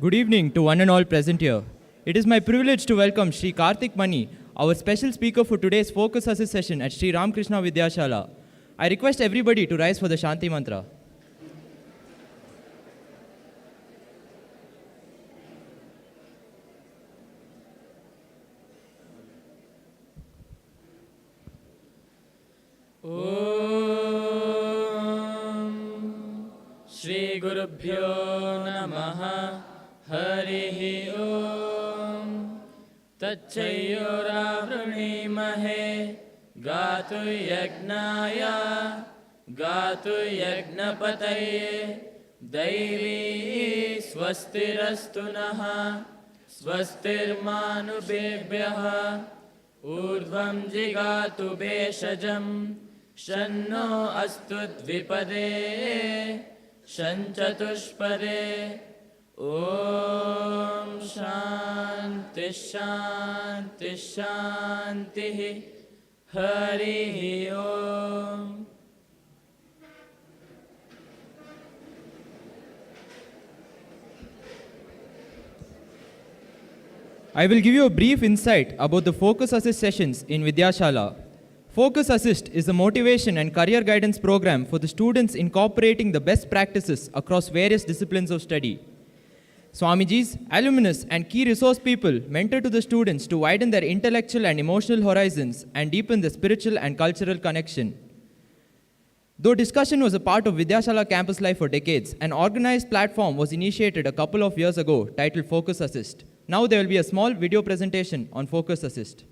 Good evening to one and all present here. It is my privilege to welcome Sri Karthik Mani, our special speaker for today's Focus Assist session at Sri Ramakrishna Vidyashala. I request everybody to rise for the Shanti Mantra. Om Shri Gurubhyo Namaha Harihi Om Tachayyoravruணிmahe Gatu Yagnaya Gatu Yagnapataye Daivi Swastirastu Naha Swastirmanubhebhyaha Urdhvam Jigatu Beshajam Shanno Astu Dvipade Shanchatushpade Om Shanti Shanti Shanti Harihi Om. I will give you a brief insight about the Focus Assist sessions in Vidyashala. Focus Assist is a motivation and career guidance program for the students incorporating the best practices across various disciplines of study. Swamijis, alumnus, and key resource people mentor to the students to widen their intellectual and emotional horizons and deepen the spiritual and cultural connection. Though discussion was a part of Vidyashala campus life for decades, an organized platform was initiated a couple of years ago titled Focus Assist. Now there will be a small video presentation on Focus Assist.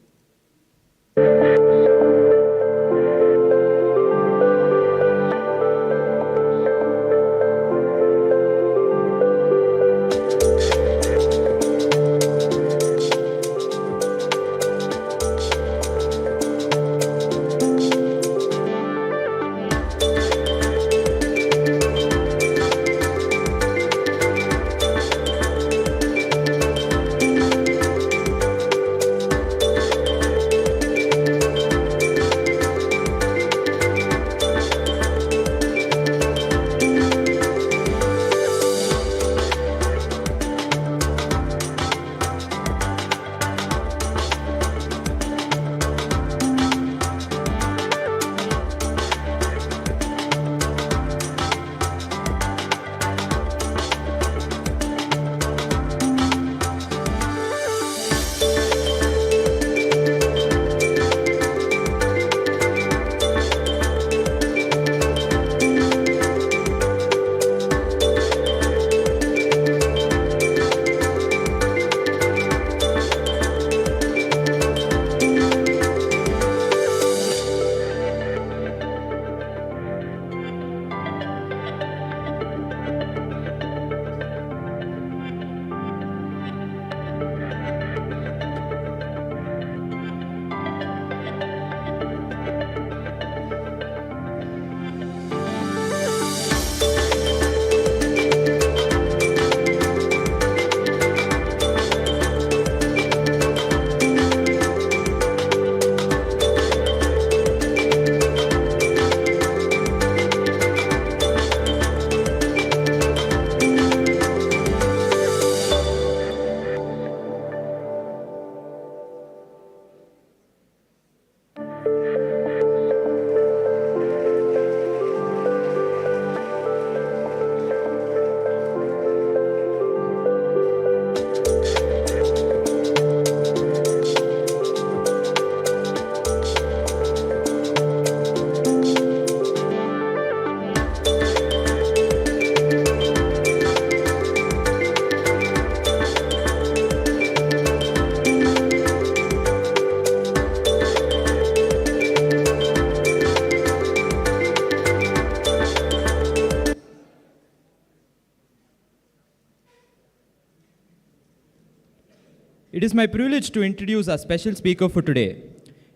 It is my privilege to introduce our special speaker for today.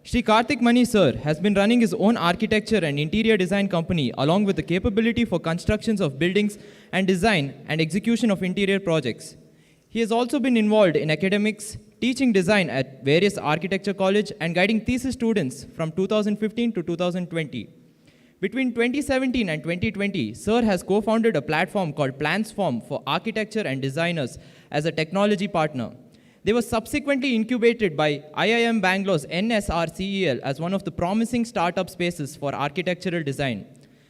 Sri Karthik Mani sir has been running his own architecture and interior design company along with the capability for constructions of buildings and design and execution of interior projects. He has also been involved in academics, teaching design at various architecture college and guiding thesis students from 2015 to 2020. Between 2017 and 2020, Sir has co-founded a platform called Plansform for architecture and designers as a technology partner. They were subsequently incubated by IIM Bangalore's NSRCEL as one of the promising startup spaces for architectural design.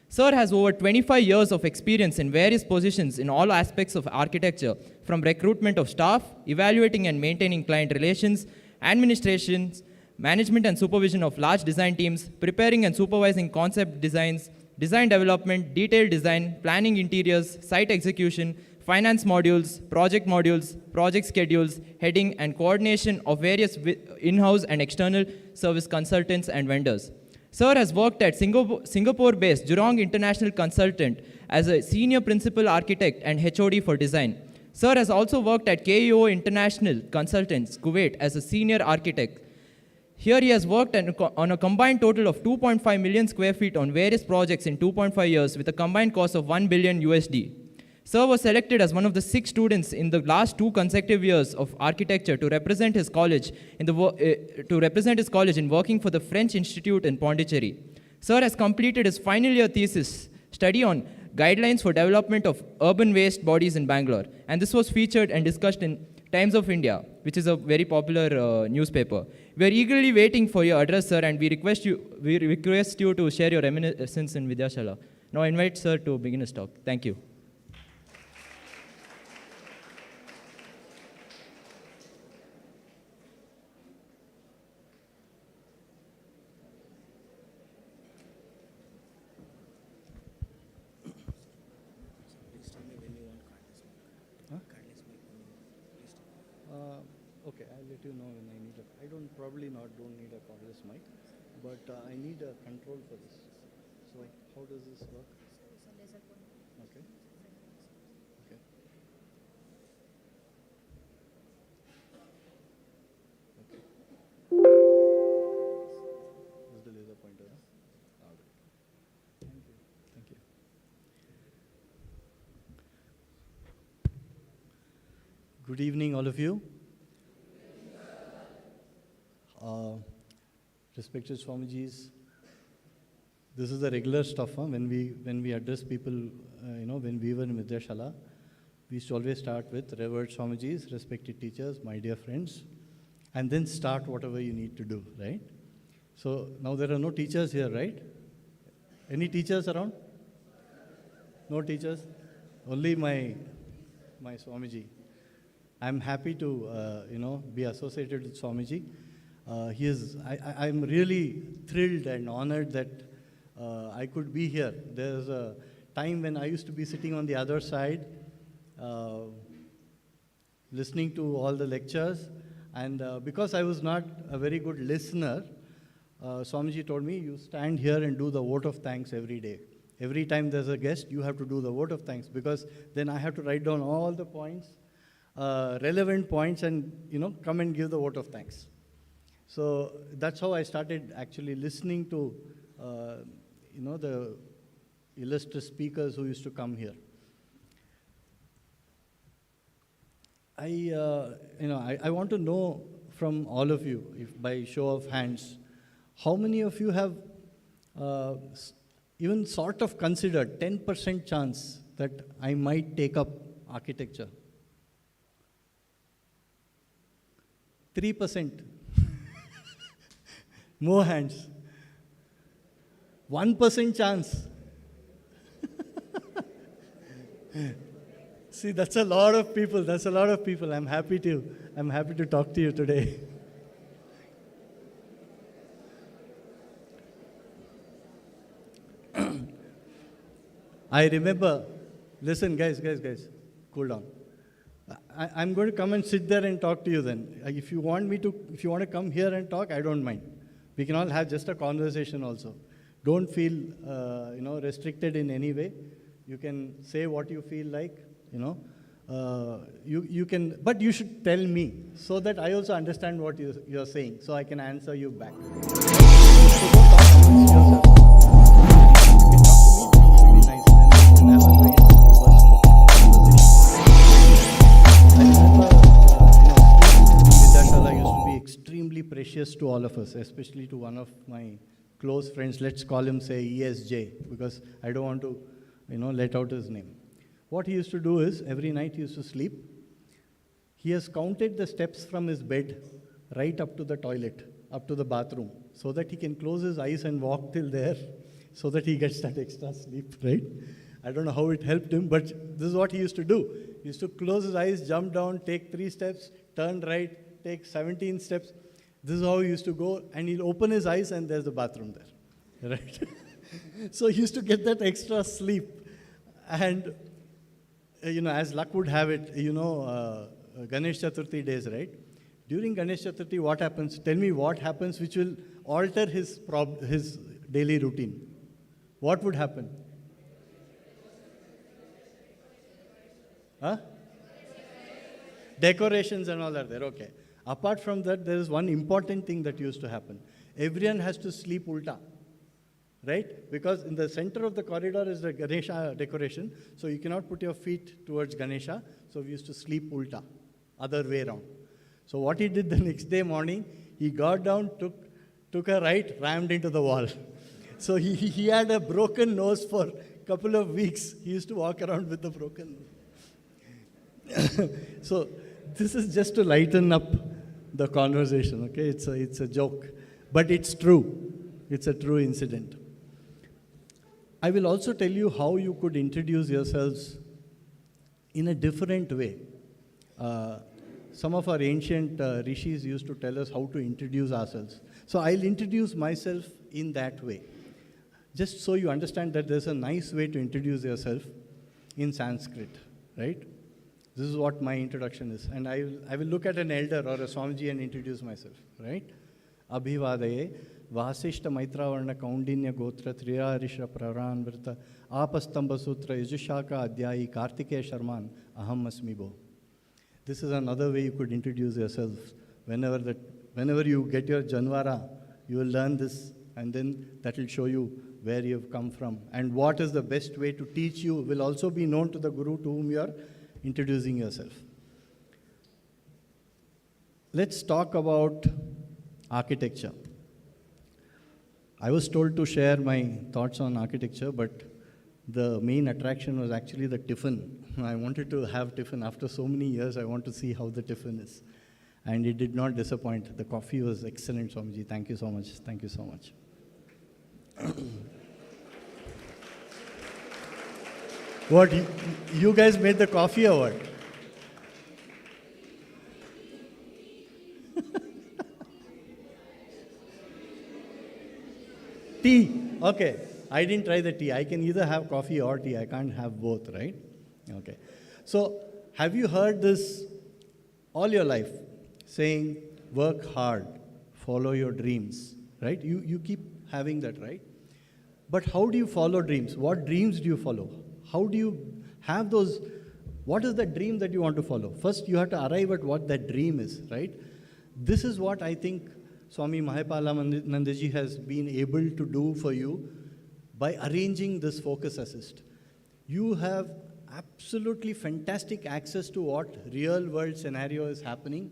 Sir has over 25 years of experience in various positions in all aspects of architecture, from recruitment of staff, evaluating and maintaining client relations, administrations, management and supervision of large design teams, preparing and supervising concept designs, design development, detailed design, planning interiors, site execution, finance modules, project schedules, heading and coordination of various in-house and external service consultants and vendors. Sir has worked at Singapore-based Jurong International Consultant as a senior principal architect and HOD for design. Sir has also worked at KEO International Consultants, Kuwait, as a senior architect. Here he has worked on a combined total of 2.5 million square feet on various projects in 2.5 years with a combined cost of $1 billion USD. Sir was selected as one of the 6 students in the last 2 consecutive years of architecture to represent his college in working for the French Institute in Pondicherry. Sir has completed his final year thesis study on guidelines for development of urban waste bodies in Bangalore, and this was featured and discussed in Times of India, which is a very popular newspaper. We are eagerly waiting for your address, sir, and we request you to share your reminiscence in Vidyashala. Now I invite sir to begin his talk. Thank you. Okay, I'll let you know when I need I don't need a cordless mic, but I need a control for this. So how does this work? Okay. Okay. Okay. This is the laser pointer. All right. Thank you. Thank you. Good evening, all of you. Respected Swamijis, this is the regular stuff. When we address people, when we were in Vidyashala, we used to always start with revered Swamijis, respected teachers, my dear friends, and then start whatever you need to do, right? So now there are no teachers here, right? Any teachers around? No teachers? Only my Swamiji. I'm happy to, be associated with Swamiji. I'm really thrilled and honored that I could be here. There's a time when I used to be sitting on the other side, listening to all the lectures, and because I was not a very good listener, Swamiji told me, you stand here and do the vote of thanks every day. Every time there's a guest, you have to do the vote of thanks, because then I have to write down all the points, relevant points, and come and give the vote of thanks. So that's how I started actually listening to, the illustrious speakers who used to come here. I want to know from all of you, if by show of hands, how many of you have even sort of considered 10% chance that I might take up architecture? 3%. More hands. 1% chance. See, that's a lot of people. That's a lot of people. I'm happy to talk to you today. I remember, listen, guys, cool down. I'm going to come and sit there and talk to you then. If you want to come here and talk, I don't mind. We can all have just a conversation also. Don't feel, restricted in any way. You can say what you feel like, you can, but you should tell me so that I also understand what you're saying, so I can answer you back. Precious to all of us, especially to one of my close friends, let's call him, say, ESJ, because I don't want to, let out his name. What he used to do is, every night he used to sleep. He has counted the steps from his bed right up to the toilet, up to the bathroom, so that he can close his eyes and walk till there, so that he gets that extra sleep, right? I don't know how it helped him, but this is what he used to do. He used to close his eyes, jump down, take 3 steps, turn right, take 17 steps. This is how he used to go, and he'll open his eyes and there's the bathroom there, right? So he used to get that extra sleep. And, as luck would have it, Ganesh Chaturthi days, right? During Ganesh Chaturthi, what happens? Tell me what happens which will alter his daily routine. What would happen? Huh? Decorations and all are there, okay. Apart from that, there is one important thing that used to happen. Everyone has to sleep ulta, right? Because in the center of the corridor is the Ganesha decoration, so you cannot put your feet towards Ganesha, so we used to sleep ulta, other way around. So what he did the next day morning, he got down, took a right, rammed into the wall. So he had a broken nose for a couple of weeks. He used to walk around with a broken nose. So this is just to lighten up the conversation, okay? It's a joke, but it's true. It's a true incident. I will also tell you how you could introduce yourselves in a different way. Some of our ancient rishis used to tell us how to introduce ourselves. So I'll introduce myself in that way. Just so you understand that there's a nice way to introduce yourself in Sanskrit, right? This is what my introduction is. And I will look at an elder or a Swamiji and introduce myself, right? Abhivadaye, Vasishta Maitravarna Kaundinya Gotra Triyarisha Praranvrta Apastamba Sutra Yajushaka Adhyayi Karthike Sharman Aham Asmibo. This is another way you could introduce yourself. Whenever you get your Janvara, you will learn this, and then that will show you where you have come from. And what is the best way to teach you will also be known to the Guru to whom you are introducing yourself. Let's talk about architecture. I was told to share my thoughts on architecture, but the main attraction was actually the tiffin. I wanted to have tiffin. After so many years, I want to see how the tiffin is. And it did not disappoint. The coffee was excellent, Swamiji. Thank you so much. Thank you so much. What, you guys made the coffee or what? Tea, okay. I didn't try the tea. I can either have coffee or tea. I can't have both, right? Okay. So, have you heard this all your life? Saying, work hard, follow your dreams, right? You keep having that, right? But how do you follow dreams? What dreams do you follow? How do you have those? What is the dream that you want to follow? First, you have to arrive at what that dream is, right? This is what I think Swami Mahapalamanandaji has been able to do for you by arranging this focus assist. You have absolutely fantastic access to what real world scenario is happening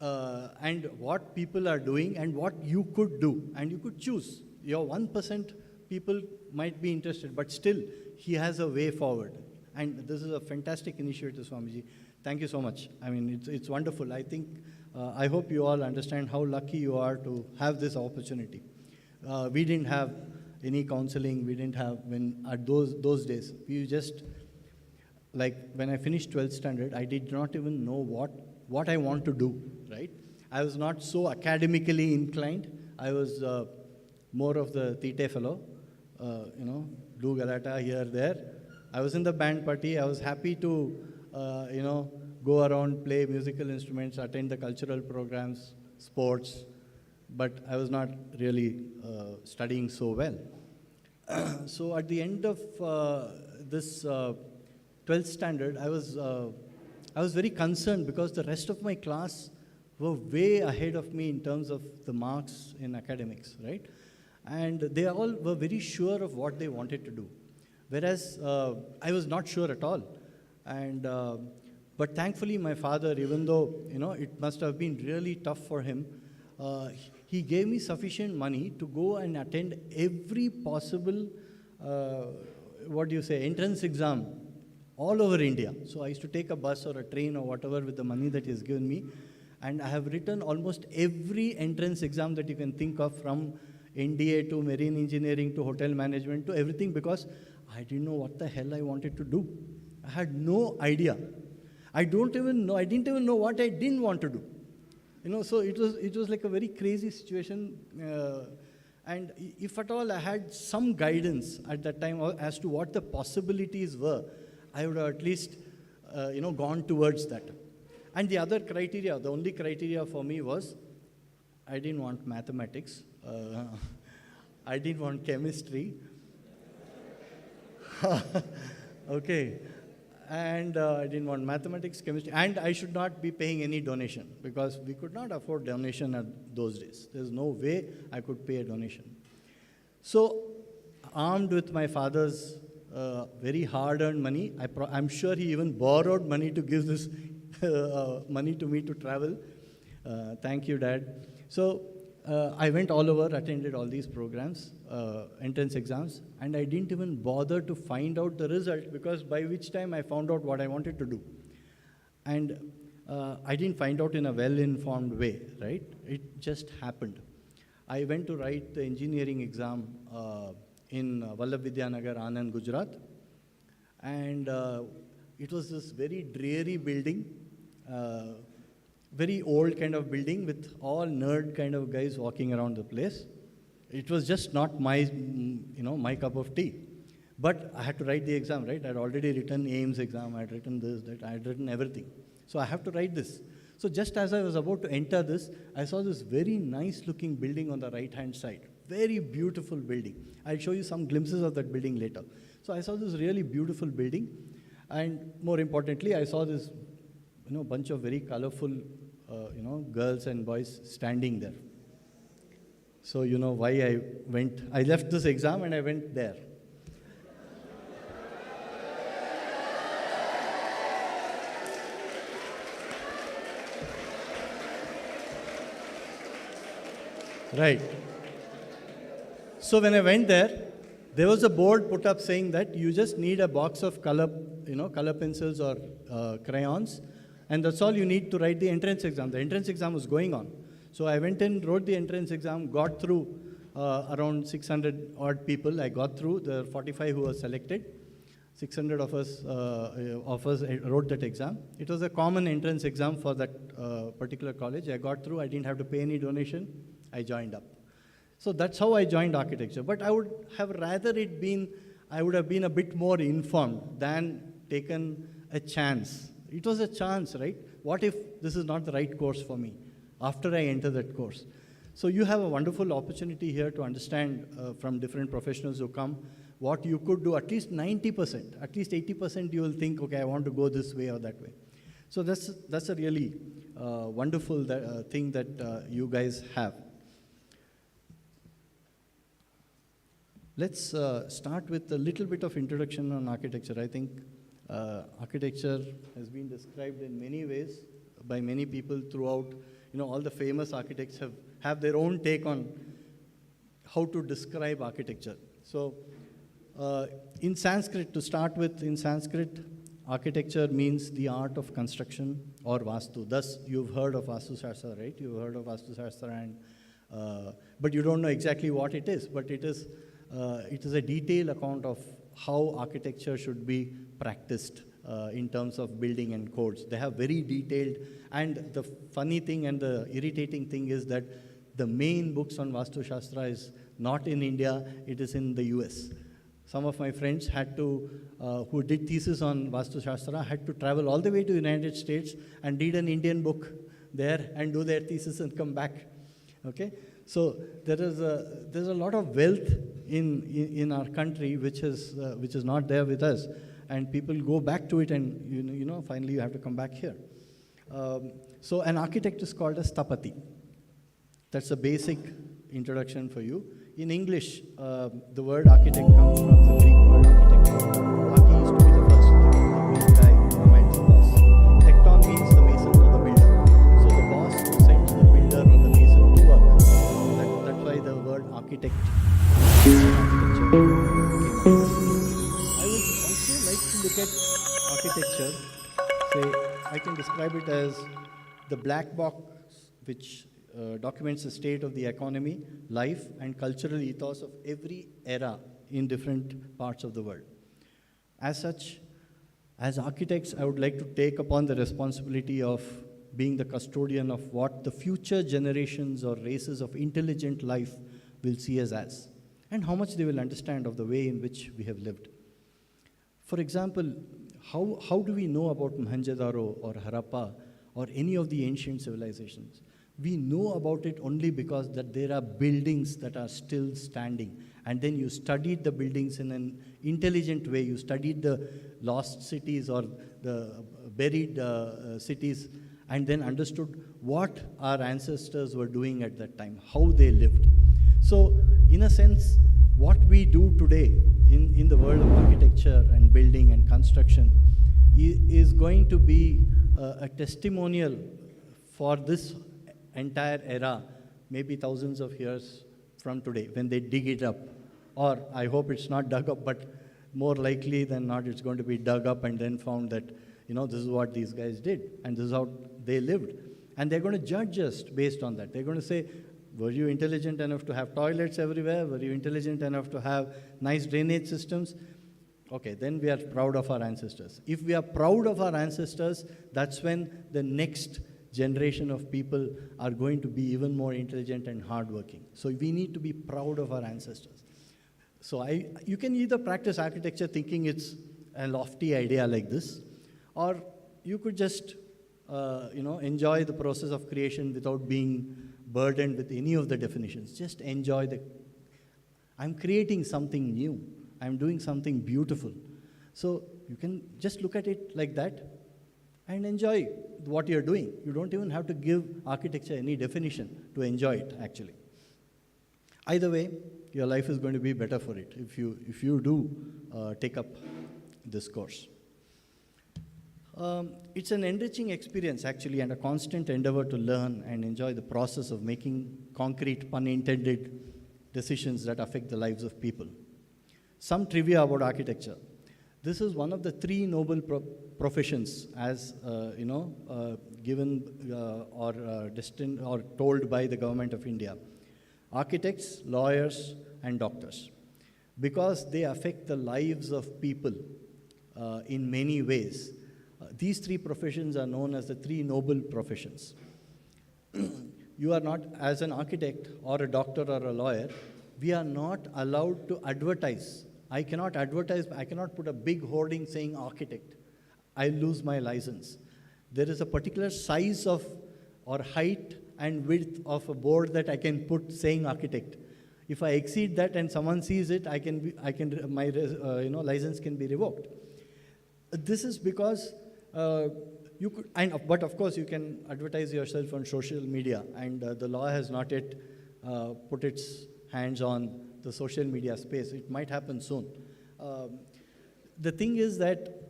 and what people are doing and what you could do. And you could choose. Your 1% people might be interested, but still, he has a way forward. And this is a fantastic initiative, Swamiji. Thank you so much. I mean, it's wonderful. I think, I hope you all understand how lucky you are to have this opportunity. We didn't have any counseling. We didn't have, at those days, we just, like when I finished 12th standard, I did not even know what I want to do, right? I was not so academically inclined. I was more of the Tite fellow, do galata here, there. I was in the band party. I was happy to, go around, play musical instruments, attend the cultural programs, sports, but I was not really studying so well. So at the end of this 12th standard, I was very concerned because the rest of my class were way ahead of me in terms of the marks in academics, right? And they all were very sure of what they wanted to do. Whereas I was not sure at all. And, but thankfully my father, even though, it must have been really tough for him, he gave me sufficient money to go and attend every possible, entrance exam all over India. So I used to take a bus or a train or whatever with the money that he's given me. And I have written almost every entrance exam that you can think of, from NDA to marine engineering to hotel management to everything, because I didn't know what the hell I wanted to do. I had no idea. I didn't even know what I didn't want to do. So it was like a very crazy situation. And if at all I had some guidance at that time as to what the possibilities were, I would have at least, gone towards that. And the other criteria, the only criteria for me was, I didn't want mathematics. I didn't want chemistry. Okay. And I didn't want mathematics, chemistry, and I should not be paying any donation, because we could not afford donation at those days. There's no way I could pay a donation. So, armed with my father's very hard-earned money, I'm sure he even borrowed money to give this money to me to travel. Thank you, Dad. So, I went all over, attended all these programs, entrance exams, and I didn't even bother to find out the result, because by which time I found out what I wanted to do. And I didn't find out in a well-informed way, right? It just happened. I went to write the engineering exam in Vallabh Anand, Gujarat. And it was this very dreary building, very old kind of building with all nerd kind of guys walking around the place. It was just not my cup of tea. But I had to write the exam, right? I had already written AIMS exam, I had written this, that, I had written everything. So I have to write this. So just as I was about to enter this, I saw this very nice looking building on the right-hand side. Very beautiful building. I'll show you some glimpses of that building later. So I saw this really beautiful building. And more importantly, I saw this bunch of very colorful girls and boys standing there. So you know why I left this exam and I went there. Right. So when I went there was a board put up saying that you just need a box of color pencils or crayons, and that's all you need to write the entrance exam. The entrance exam was going on. So I went in, wrote the entrance exam, got through around 600 odd people. I got through. There were 45 who were selected. 600 of us wrote that exam. It was a common entrance exam for that particular college. I got through. I didn't have to pay any donation. I joined up. So that's how I joined architecture. But I would have rather I would have been a bit more informed than taken a chance. It was a chance, right? What if this is not the right course for me after I enter that course? So you have a wonderful opportunity here to understand from different professionals who come what you could do. At least 90%, at least 80% you will think, okay, I want to go this way or that way. So that's a really wonderful thing that you guys have. Let's start with a little bit of introduction on architecture. I think architecture has been described in many ways by many people throughout. All the famous architects have their own take on how to describe architecture. So in Sanskrit, to start with, in Sanskrit, architecture means the art of construction or vastu. Thus, you've heard of Vastu Shastra, right? You've heard of Vastu Shastra, but you don't know exactly what it is. But it is a detailed account of how architecture should be practiced in terms of building and codes. They have very detailed, and the funny thing and the irritating thing is that the main books on Vastu Shastra is not in India, it is in the US. Some of my friends who did thesis on Vastu Shastra had to travel all the way to the United States and read an Indian book there and do their thesis and come back. Okay? So there's a lot of wealth in our country which is not there with us, and people go back to it, and finally you have to come back here. So an architect is called a sthapati. That's a basic introduction for you. In English, the word architect comes from the Greek word architecture. Archi used to be the first Greek guy who meant the boss. Tecton means the mason or the builder. So the boss who sends the builder or the mason to work. architecture came up. I would also like to look at architecture, say, I can describe it as the black box which documents the state of the economy, life, and cultural ethos of every era in different parts of the world. As such, as architects, I would like to take upon the responsibility of being the custodian of what the future generations or races of intelligent life will see us as, and how much they will understand of the way in which we have lived. For example, how do we know about Mohenjo-daro or Harappa or any of the ancient civilizations? We know about it only because that there are buildings that are still standing. And then you studied the buildings in an intelligent way. You studied the lost cities or the buried cities, and then understood what our ancestors were doing at that time, how they lived. So, in a sense, what we do today in the world of architecture and building and construction is going to be a testimonial for this entire era, maybe thousands of years from today, when they dig it up. Or I hope it's not dug up, but more likely than not, it's going to be dug up and then found that, this is what these guys did, and this is how they lived. And they're going to judge us based on that. They're going to say, were you intelligent enough to have toilets everywhere? Were you intelligent enough to have nice drainage systems? Okay, then we are proud of our ancestors. If we are proud of our ancestors, that's when the next generation of people are going to be even more intelligent and hardworking. So we need to be proud of our ancestors. So you can either practice architecture thinking it's a lofty idea like this, or you could just enjoy the process of creation without being burdened with any of the definitions. Just enjoy I'm creating something new. I'm doing something beautiful. So you can just look at it like that and enjoy what you're doing. You don't even have to give architecture any definition to enjoy it, actually. Either way, your life is going to be better for it if you do take up this course. It's an enriching experience, actually, and a constant endeavor to learn and enjoy the process of making concrete, pun intended, decisions that affect the lives of people. Some trivia about architecture. This is one of the three noble professions as, given or destined or told by the government of India. Architects, lawyers, and doctors. Because they affect the lives of people in many ways. These three professions are known as the three noble professions. You are not, as an architect or a doctor or a lawyer, we are not allowed to advertise. I cannot advertise, I cannot put a big hoarding saying architect. I lose my license. There is a particular size of or height and width of a board that I can put saying architect. If I exceed that and someone sees it, my license can be revoked. This is because you could, but of course you can advertise yourself on social media, and the law has not yet put its hands on the social media space. It might happen soon. The thing is that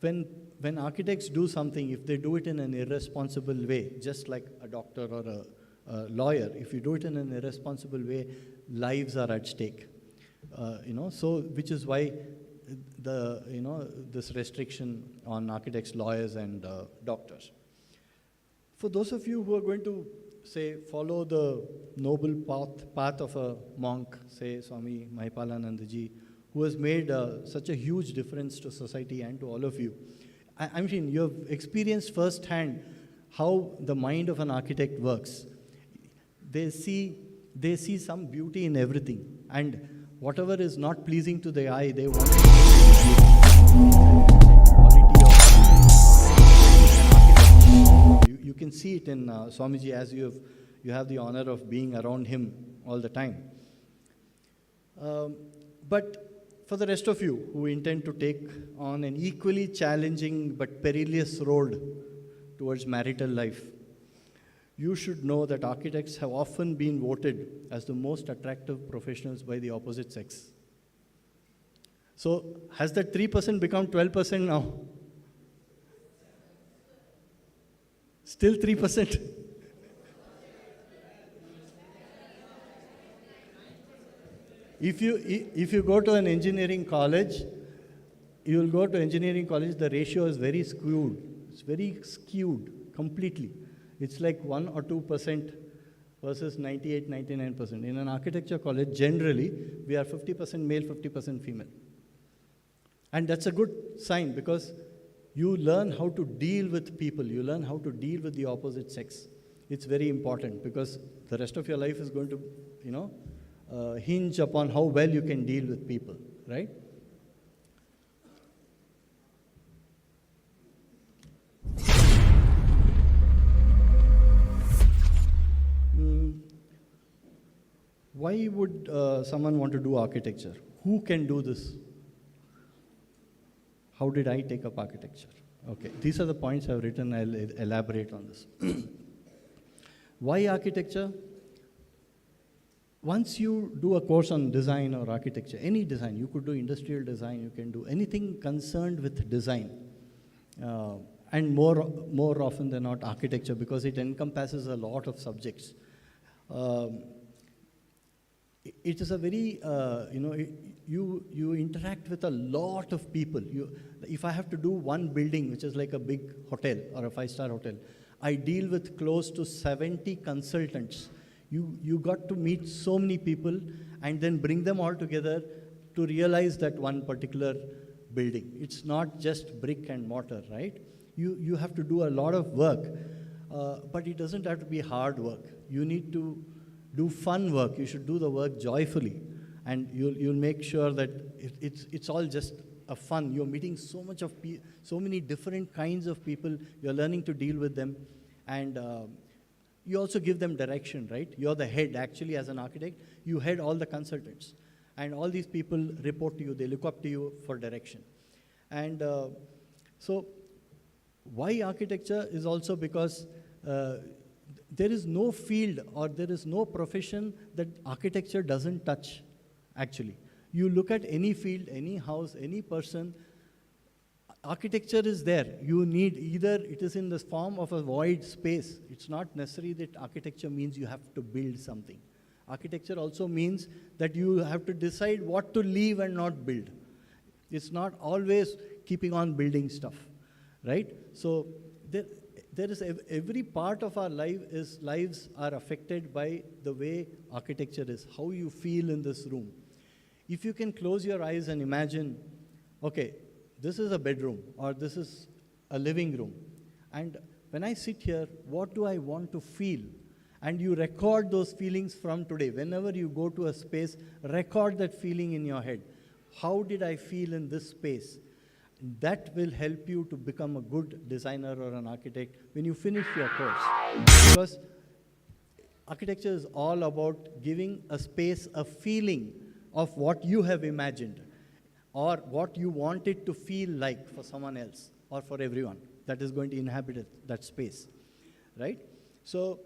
when architects do something, if they do it in an irresponsible way, just like a doctor or a lawyer, if you do it in an irresponsible way, lives are at stake. So which is why this restriction on architects, lawyers, and doctors. For those of you who are going to say follow the noble path of a monk, say Swami Mahipalanandaji, who has made such a huge difference to society and to all of you. I mean, you have experienced firsthand how the mind of an architect works. They see some beauty in everything, and whatever is not pleasing to the eye, they want to quality of you can see it in Swamiji, as you have the honor of being around him all the time. But for the rest of you who intend to take on an equally challenging but perilous road towards marital life, you should know that architects have often been voted as the most attractive professionals by the opposite sex. So has that 3% become 12% now? Still 3%? If you go to an engineering college, you will go to engineering college, the ratio is very skewed. It's very skewed completely. It's like 1 or 2% versus 98, 99%. In an architecture college, generally, we are 50% male, 50% female. And that's a good sign because you learn how to deal with people. You learn how to deal with the opposite sex. It's very important because the rest of your life is going to, hinge upon how well you can deal with people, right? Why would someone want to do architecture? Who can do this? How did I take up architecture? Okay, these are the points I've written. I'll elaborate on this. Why architecture? Once you do a course on design or architecture, any design, you could do industrial design, you can do anything concerned with design. And more often than not, architecture, because it encompasses a lot of subjects. It is a very, you interact with a lot of people. If I have to do one building, which is like a big hotel or a 5-star hotel, I deal with close to 70 consultants. You got to meet so many people and then bring them all together to realize that one particular building. It's not just brick and mortar, right? You have to do a lot of work, but it doesn't have to be hard work. You need to do fun work. You should do the work joyfully, and you'll make sure that it's all just a fun. You're meeting so many different kinds of people. You're learning to deal with them, and you also give them direction, right? You're the head, actually, as an architect. You head all the consultants, and all these people report to you. They look up to you for direction, and so why architecture is also because there is no field or there is no profession that architecture doesn't touch, actually. You look at any field, any house, any person, architecture is there. You need either it is in the form of a void space. It's not necessary that architecture means you have to build something. Architecture also means that you have to decide what to leave and not build. It's not always keeping on building stuff, right? So there is every part of our lives are affected by the way architecture is, how you feel in this room. If you can close your eyes and imagine, okay, this is a bedroom or this is a living room, and when I sit here, what do I want to feel? And you record those feelings from today. Whenever you go to a space, record that feeling in your head. How did I feel in this space? That will help you to become a good designer or an architect when you finish your course. Because architecture is all about giving a space, a feeling of what you have imagined or what you want it to feel like for someone else or for everyone that is going to inhabit that space, right? So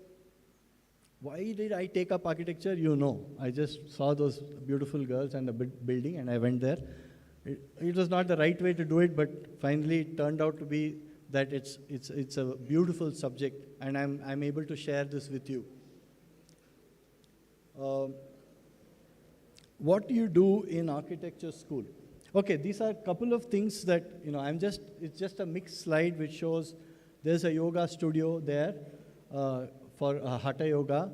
why did I take up architecture? You know, I just saw those beautiful girls and the building and I went there. It was not the right way to do it, but finally it turned out to be that it's a beautiful subject, and I'm able to share this with you. What do you do in architecture school? Okay, these are a couple of things that, it's just a mixed slide which shows there's a yoga studio there for Hatha yoga,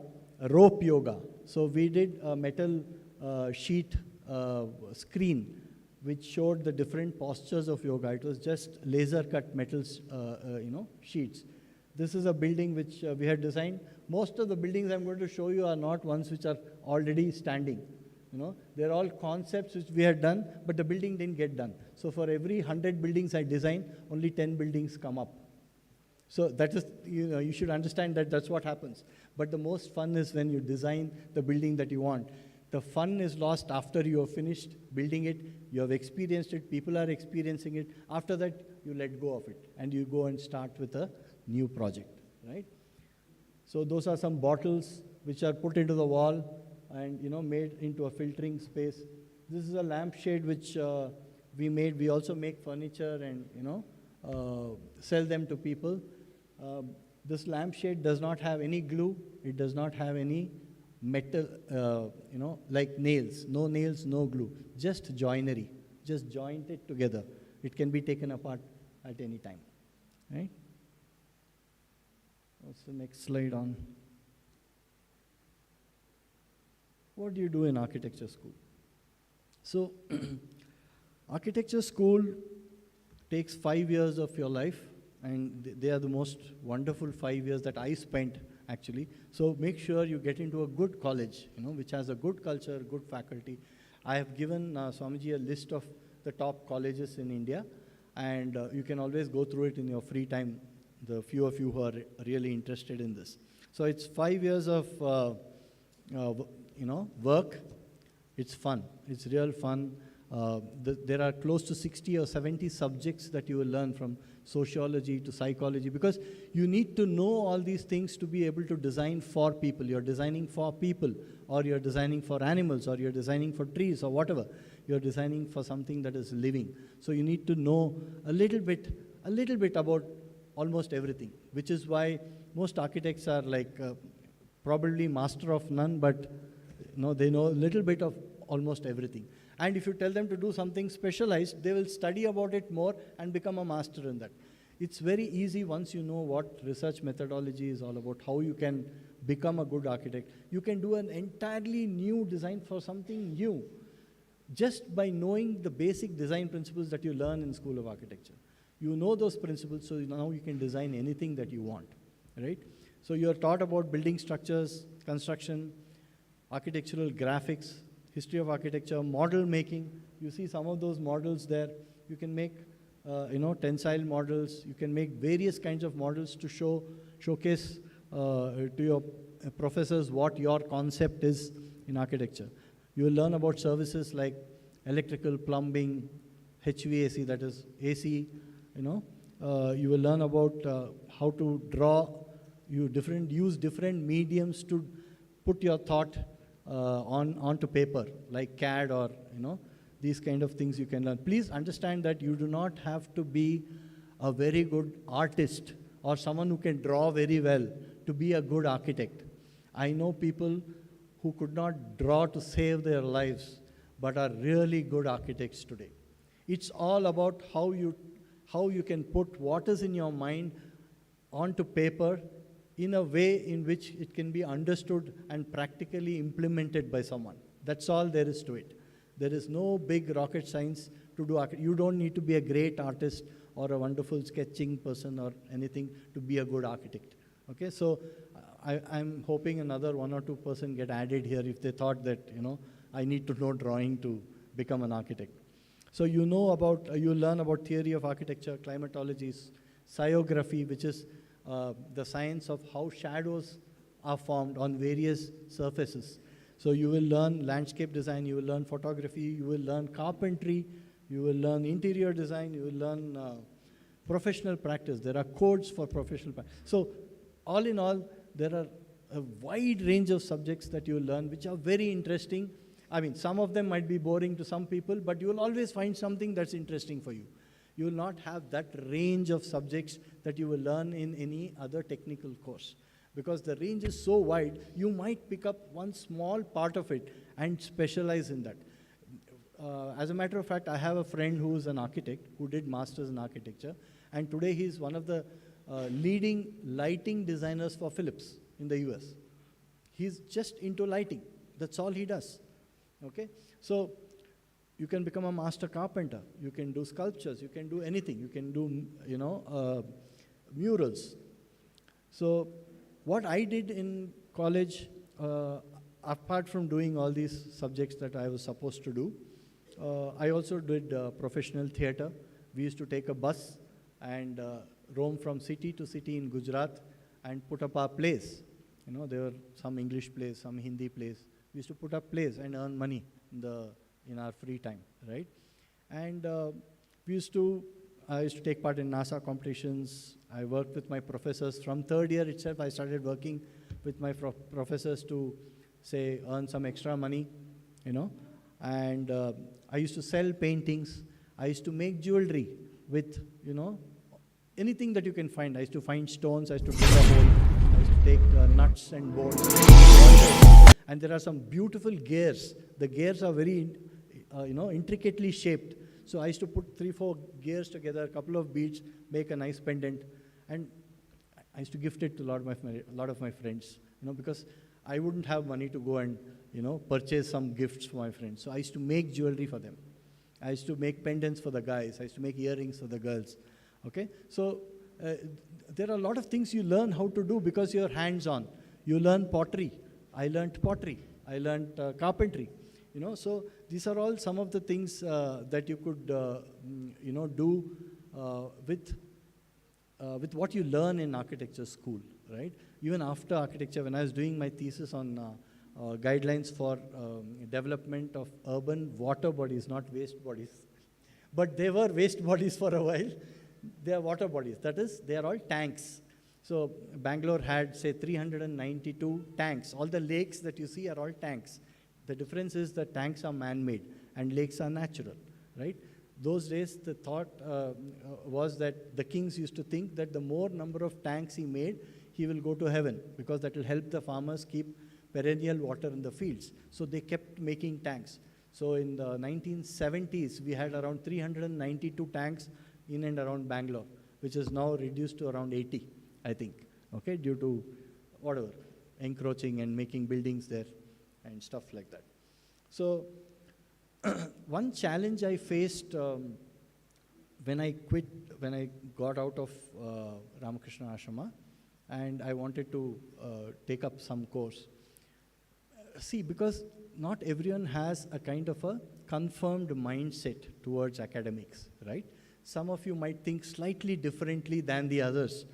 rope yoga. So we did a metal sheet screen which showed the different postures of yoga. It was just laser-cut metal, sheets. This is a building which we had designed. Most of the buildings I'm going to show you are not ones which are already standing. They're all concepts which we had done, but the building didn't get done. So for every 100 buildings I designed, only 10 buildings come up. So that is, you should understand that that's what happens. But the most fun is when you design the building that you want. The fun is lost after you have finished building it, you have experienced it, people are experiencing it. After that, you let go of it, and you go and start with a new project, right? So those are some bottles which are put into the wall and made into a filtering space. This is a lampshade which we made. We also make furniture and sell them to people. This lampshade does not have any glue. It does not have any metal, like nails. No nails, no glue. Just joinery. Just joint it together. It can be taken apart at any time. Right? What's the next slide on? What do you do in architecture school? So, architecture school takes 5 years of your life, and they are the most wonderful 5 years that I spent, actually. So make sure you get into a good college, which has a good culture, good faculty. I have given Swamiji a list of the top colleges in India, and you can always go through it in your free time, the few of you who are really interested in this. So it's 5 years of work. It's fun. It's real fun. There are close to 60 or 70 subjects that you will learn, from sociology to psychology, because you need to know all these things to be able to design for people. You're designing for people, or you're designing for animals, or you're designing for trees, or whatever. You're designing for something that is living. So you need to know a little bit about almost everything, which is why most architects are like probably master of none, but they know a little bit of almost everything. And if you tell them to do something specialized, they will study about it more and become a master in that. It's very easy once you know what research methodology is all about, how you can become a good architect. You can do an entirely new design for something new, just by knowing the basic design principles that you learn in School of Architecture. You know those principles, so now you can design anything that you want, right? So you're taught about building structures, construction, architectural graphics, history of architecture, model making. You see some of those models there. You can make, tensile models. You can make various kinds of models to showcase to your professors what your concept is in architecture. You will learn about services like electrical, plumbing, HVAC, that is AC. You will learn about how to draw. Use different mediums to put your thought onto paper, like CAD or these kind of things you can learn. Please understand that you do not have to be a very good artist or someone who can draw very well to be a good architect. I know people who could not draw to save their lives, but are really good architects today. It's all about how you can put what is in your mind onto paper in a way in which it can be understood and practically implemented by someone. That's all there is to it. There is no big rocket science to do. You don't need to be a great artist or a wonderful sketching person or anything to be a good architect. Okay, so I'm hoping another 1 or 2% get added here if they thought that, I need to know drawing to become an architect. So you learn about theory of architecture, climatology, sciography, which is the science of how shadows are formed on various surfaces. So you will learn landscape design, you will learn photography, you will learn carpentry, you will learn interior design, you will learn professional practice. There are codes for professional practice. So all in all, there are a wide range of subjects that you will learn, which are very interesting. I mean, some of them might be boring to some people, but you will always find something that's interesting for you. You will not have that range of subjects that you will learn in any other technical course. Because the range is so wide, you might pick up one small part of it and specialize in that. As a matter of fact, I have a friend who is an architect, who did masters in architecture, and today he's one of the leading lighting designers for Philips in the US. He's just into lighting. That's all he does. Okay? So you can become a master carpenter. You can do sculptures. You can do anything. You can do, murals. So what I did in college, apart from doing all these subjects that I was supposed to do, I also did professional theater. We used to take a bus and roam from city to city in Gujarat and put up our plays. There were some English plays, some Hindi plays. We used to put up plays and earn money in our free time, right? And I used to take part in NASA competitions. I worked with my professors. From third year itself, I started working with my professors to, say, earn some extra money, And I used to sell paintings. I used to make jewelry with, anything that you can find. I used to find stones. I used to drill a hole. I used to take nuts and bolts. And there are some beautiful gears. The gears are very, intricately shaped. So I used to put 3-4 gears together, a couple of beads, make a nice pendant, and I used to gift it to a lot of my friends, because I wouldn't have money to go and, purchase some gifts for my friends. So I used to make jewelry for them. I used to make pendants for the guys. I used to make earrings for the girls. Okay? So there are a lot of things you learn how to do because you're hands-on. You learn pottery. I learned pottery. I learned carpentry. So these are all some of the things that you could, do with what you learn in architecture school, right? Even after architecture, when I was doing my thesis on guidelines for development of urban water bodies, not waste bodies, but they were waste bodies for a while. They are water bodies. That is, they are all tanks. So Bangalore had, say, 392 tanks. All the lakes that you see are all tanks. The difference is that tanks are man-made and lakes are natural, right? Those days, the thought was that the kings used to think that the more number of tanks he made, he will go to heaven, because that will help the farmers keep perennial water in the fields. So they kept making tanks. So in the 1970s, we had around 392 tanks in and around Bangalore, which is now reduced to around 80, I think, okay, due to whatever, encroaching and making buildings there and stuff like that. So one challenge I faced when I got out of Ramakrishna Ashrama, and I wanted to take up some course. See, because not everyone has a kind of a confirmed mindset towards academics, right? Some of you might think slightly differently than the others.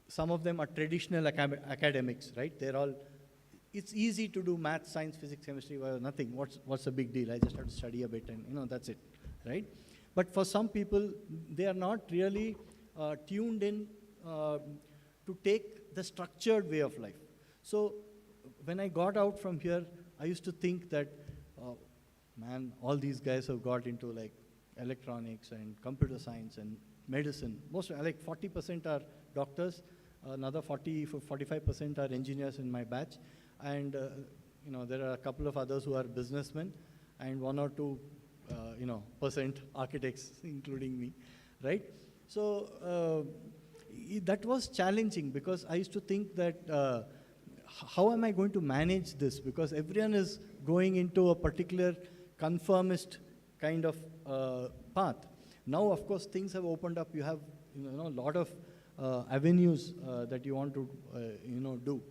Some of them are traditional academics, right? They're all, it's easy to do math, science, physics, chemistry, well, nothing. What's the big deal? I just have to study a bit and, that's it, right? But for some people, they are not really tuned in to take the structured way of life. So when I got out from here, I used to think that, man, all these guys have got into like electronics and computer science and medicine. Most, like 40% are doctors, another 45% are engineers in my batch. And, there are a couple of others who are businessmen and 1 or 2, percent architects, including me, right? So that was challenging because I used to think that how am I going to manage this? Because everyone is going into a particular conformist kind of path. Now, of course, things have opened up. You have, a lot of avenues that you want to, do.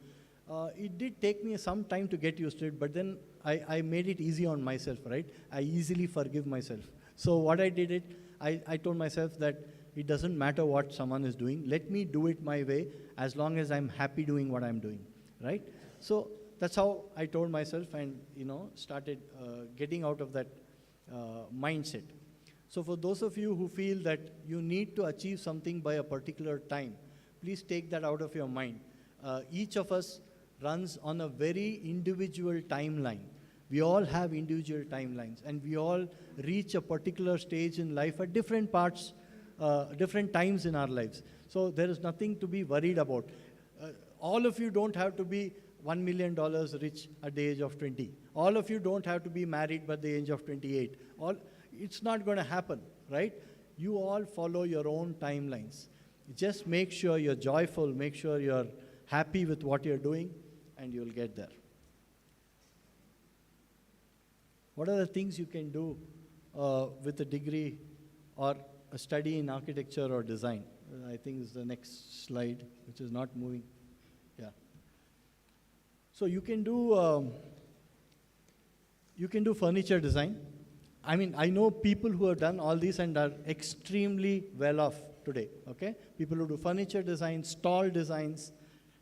It did take me some time to get used to it, but then I made it easy on myself, right? I easily forgive myself. So what I did, I told myself that it doesn't matter what someone is doing. Let me do it my way as long as I'm happy doing what I'm doing, right? So that's how I told myself and, started getting out of that mindset. So for those of you who feel that you need to achieve something by a particular time, please take that out of your mind. Each of us runs on a very individual timeline. We all have individual timelines, and we all reach a particular stage in life at different parts, different times in our lives. So there is nothing to be worried about. All of you don't have to be $1 million rich at the age of 20. All of you don't have to be married by the age of 28. It's not going to happen, right? You all follow your own timelines. Just make sure you're joyful, make sure you're happy with what you're doing, and you'll get there. What are the things you can do with a degree or a study in architecture or design? I think is the next slide, which is not moving. Yeah. So you can do furniture design. I mean, I know people who have done all these and are extremely well off today, okay? People who do furniture design, stall designs,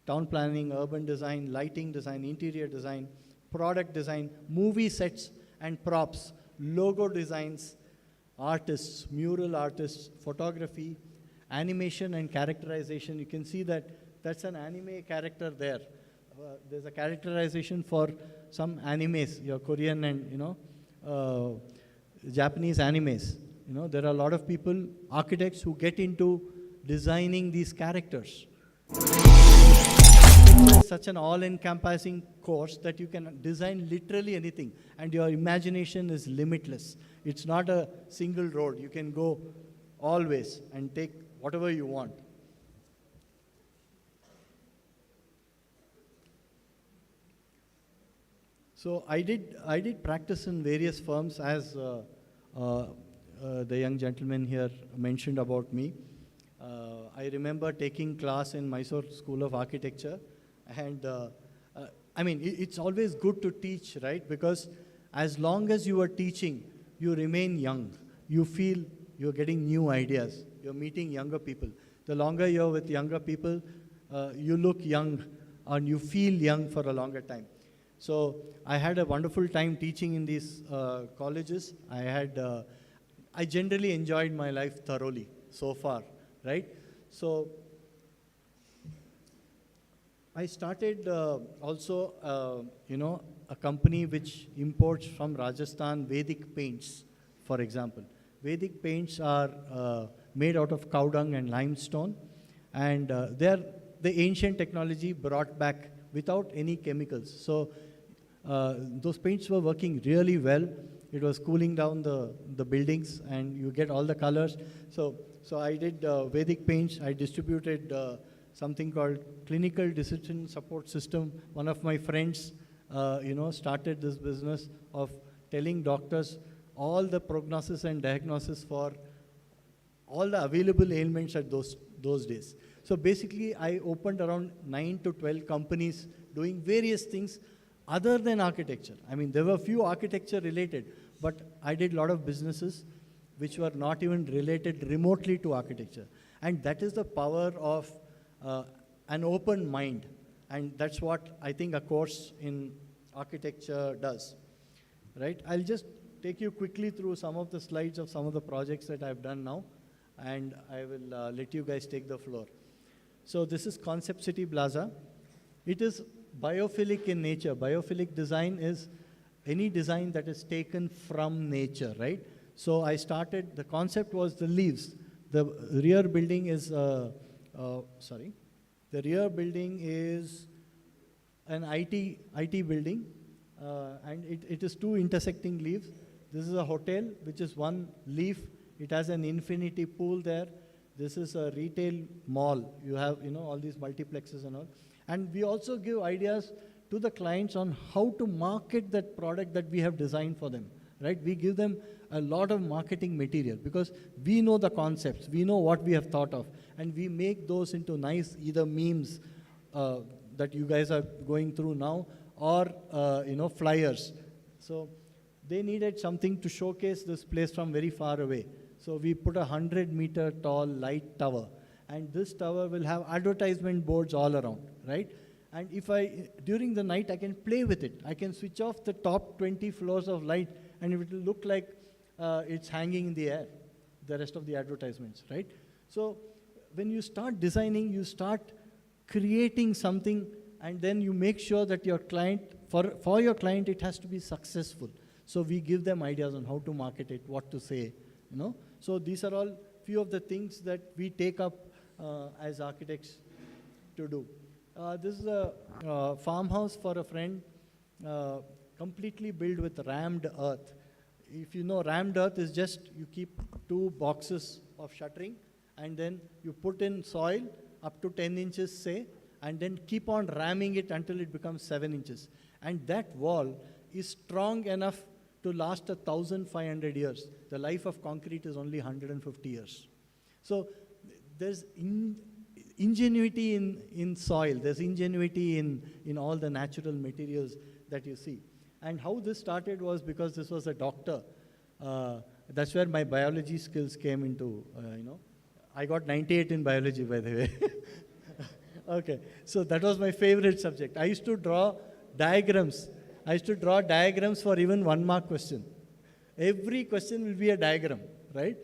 town planning, urban design, lighting design, interior design, product design, movie sets and props, logo designs, artists, mural artists, photography, animation and characterization. You can see that that's an anime character there. There's a characterization for some animes, your Korean and, Japanese animes. There are a lot of people, architects, who get into designing these characters. It's such an all-encompassing course that you can design literally anything, and your imagination is limitless. It's not a single road. You can go always and take whatever you want. So I did practice in various firms, as the young gentleman here mentioned about me. I remember taking class in Mysore School of Architecture, and I mean, it's always good to teach, right? Because as long as you are teaching, you remain young. You feel you're getting new ideas. You're meeting younger people. The longer you're with younger people, you look young and you feel young for a longer time. So I had a wonderful time teaching in these colleges. I generally enjoyed my life thoroughly so far, right? So I started also, a company which imports from Rajasthan Vedic paints, for example. Vedic paints are made out of cow dung and limestone, and they're the ancient technology brought back without any chemicals. So those paints were working really well. It was cooling down the buildings, and you get all the colors. So I did Vedic paints. I distributed something called Clinical Decision Support System. One of my friends, started this business of telling doctors all the prognosis and diagnosis for all the available ailments at those days. So basically, I opened around 9 to 12 companies doing various things other than architecture. I mean, there were few architecture related, but I did a lot of businesses which were not even related remotely to architecture. And that is the power of an open mind. And that's what I think a course in architecture does, right? I'll just take you quickly through some of the slides of some of the projects that I've done now, and I will let you guys take the floor. So this is Concept City Plaza. It is biophilic in nature. Biophilic design is any design that is taken from nature, right? So I started, the concept was the leaves. The rear building is, the rear building is an IT building, and it is two intersecting leaves. This is a hotel, which is one leaf. It has an infinity pool there. This is a retail mall. You have, all these multiplexes and all. And we also give ideas to the clients on how to market that product that we have designed for them, right? We give them a lot of marketing material because we know the concepts, we know what we have thought of, and we make those into nice either memes that you guys are going through now, or flyers. So they needed something to showcase this place from very far away. So we put a 100-meter tall light tower, and this tower will have advertisement boards all around, right? And during the night, I can play with it. I can switch off the top 20 floors of light, and it will look like it's hanging in the air, the rest of the advertisements, right? So when you start designing, you start creating something, and then you make sure that your client, for your client, it has to be successful. So we give them ideas on how to market it, what to say, So these are all few of the things that we take up as architects to do. This is a farmhouse for a friend, completely built with rammed earth. If you know, rammed earth is just you keep two boxes of shuttering, and then you put in soil up to 10 inches, say, and then keep on ramming it until it becomes 7 inches. And that wall is strong enough to last 1,500 years. The life of concrete is only 150 years. So there's ingenuity in soil. There's ingenuity in all the natural materials that you see. And how this started was because this was a doctor. That's where my biology skills came into, I got 98 in biology, by the way. Okay, so that was my favorite subject. I used to draw diagrams. I used to draw diagrams for even 1-mark question. Every question will be a diagram, right?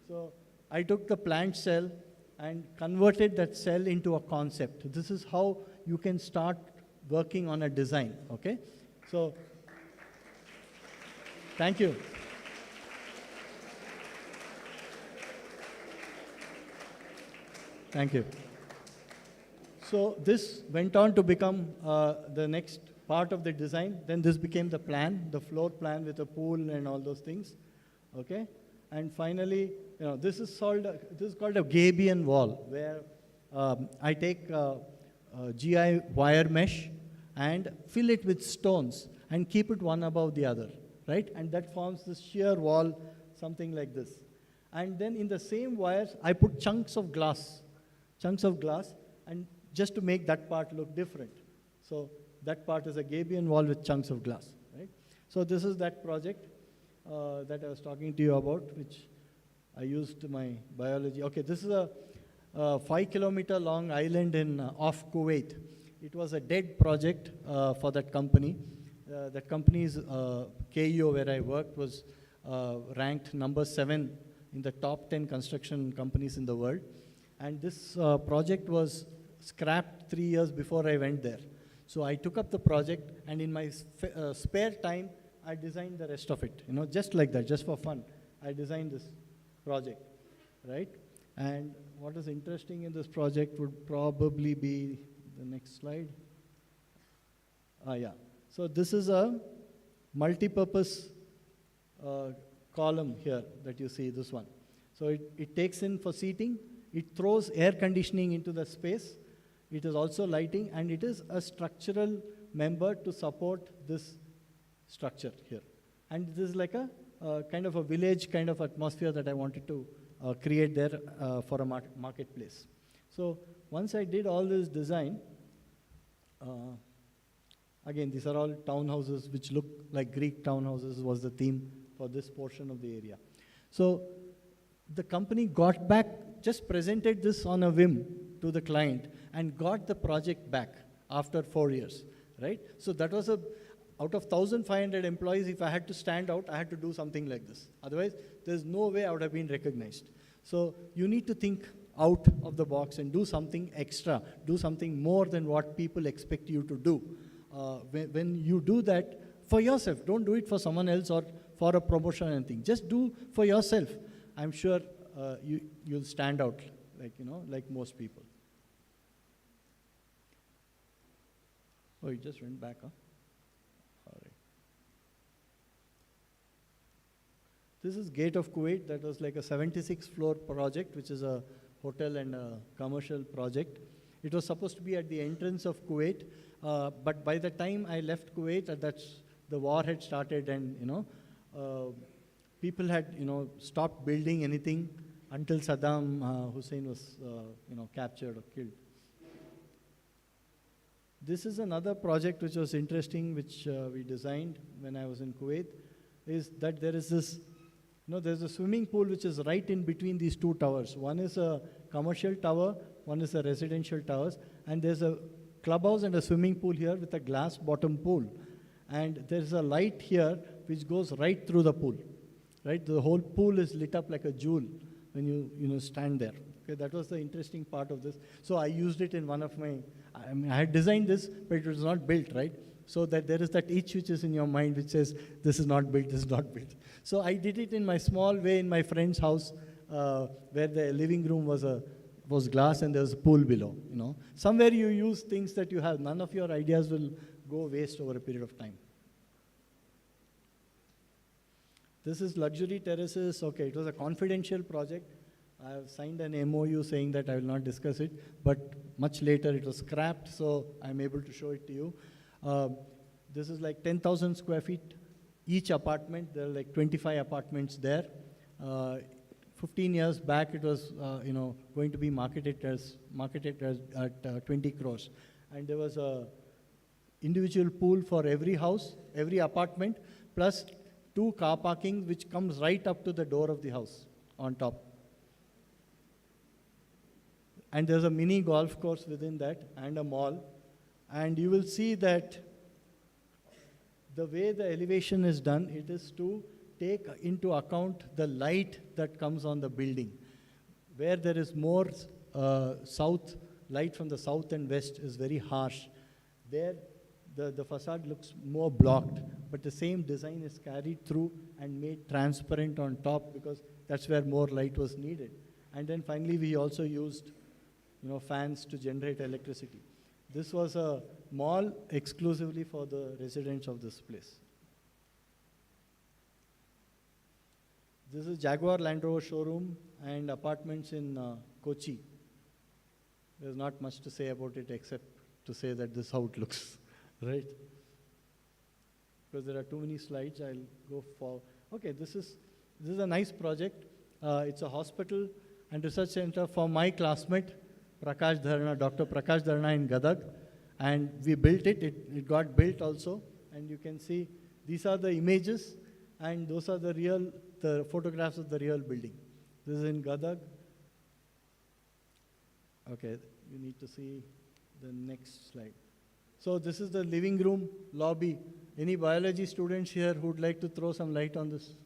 So I took the plant cell and converted that cell into a concept. This is how you can start working on a design, okay? So, thank you. Thank you. So this went on to become the next part of the design. Then this became the plan, the floor plan with a pool and all those things. Okay? And finally, this is called a Gabion wall, where I take GI wire mesh and fill it with stones and keep it one above the other, right? And that forms this sheer wall, something like this. And then in the same wires, I put chunks of glass, and just to make that part look different. So that part is a Gabion wall with chunks of glass, right? So this is that project that I was talking to you about, which I used my biology. Okay, this is a 5-kilometer long island in off Kuwait. It was a dead project for that company. That company's KEO, where I worked, was ranked number 7 in the top 10 construction companies in the world. And this project was scrapped 3 years before I went there. So I took up the project, and in my spare time, I designed the rest of it, just like that, just for fun. I designed this project, right? And what is interesting in this project would probably be the next slide. Yeah. So this is a multi-purpose column here that you see, this one. So it takes in for seating, it throws air conditioning into the space, it is also lighting, and it is a structural member to support this structure here. And this is like a kind of a village kind of atmosphere that I wanted to create there for a marketplace. So once I did all this design, again, these are all townhouses which look like Greek townhouses was the theme for this portion of the area. So the company got back, just presented this on a whim to the client and got the project back after 4 years, right? So that was out of 1,500 employees, if I had to stand out, I had to do something like this. Otherwise, there's no way I would have been recognized. So you need to think out of the box and do something extra, do something more than what people expect you to do. When you do that for yourself, don't do it for someone else or for a promotion or anything. Just do for yourself. I'm sure you'll stand out, like most people. Oh, you just went back, huh? All right. This is Gate of Kuwait. That was like a 76-floor project, which is a hotel and a commercial project. It was supposed to be at the entrance of Kuwait, but by the time I left Kuwait, the war had started, and people had stopped building anything until Saddam Hussein was captured or killed. This is another project which was interesting, which we designed when I was in Kuwait, is that there is this, there's a swimming pool which is right in between these two towers. One is a commercial tower, one is a residential towers, and there's a clubhouse and a swimming pool here with a glass bottom pool. And there's a light here which goes right through the pool, right? The whole pool is lit up like a jewel when you stand there. Okay, that was the interesting part of this. So I used it in one of my, I had designed this, but it was not built, right? So that there is that itch which is in your mind which says, this is not built, this is not built. So I did it in my small way in my friend's house, where the living room was glass and there was a pool below, Somewhere you use things that you have. None of your ideas will go waste over a period of time. This is luxury terraces. Okay, it was a confidential project. I have signed an MOU saying that I will not discuss it, but much later it was scrapped, so I'm able to show it to you. This is like 10,000 square feet each apartment. There are like 25 apartments there. 15 years back, it was going to be marketed at 20 crores, and there was a individual pool for every house, every apartment, plus 2 car parking, which comes right up to the door of the house on top. And there's a mini golf course within that and a mall. And you will see that the way the elevation is done, it is to take into account the light that comes on the building. Where there is more light from the south and west is very harsh. There, the facade looks more blocked, but the same design is carried through and made transparent on top, because that's where more light was needed. And then finally, we also used fans to generate electricity. This was a mall exclusively for the residents of this place. This is Jaguar Land Rover showroom and apartments in Kochi. There's not much to say about it except to say that this is how it looks, right? Because there are too many slides, I'll go for. Okay, this is a nice project. It's a hospital and research center for my classmate, Prakash Dharna, Dr. Prakash Dharna in Gadag. And we built it. It got built also. And you can see these are the images, and those are the photographs of the real building. This is in Gadag. Okay, you need to see the next slide. So this is the living room lobby. Any biology students here who would like to throw some light on this?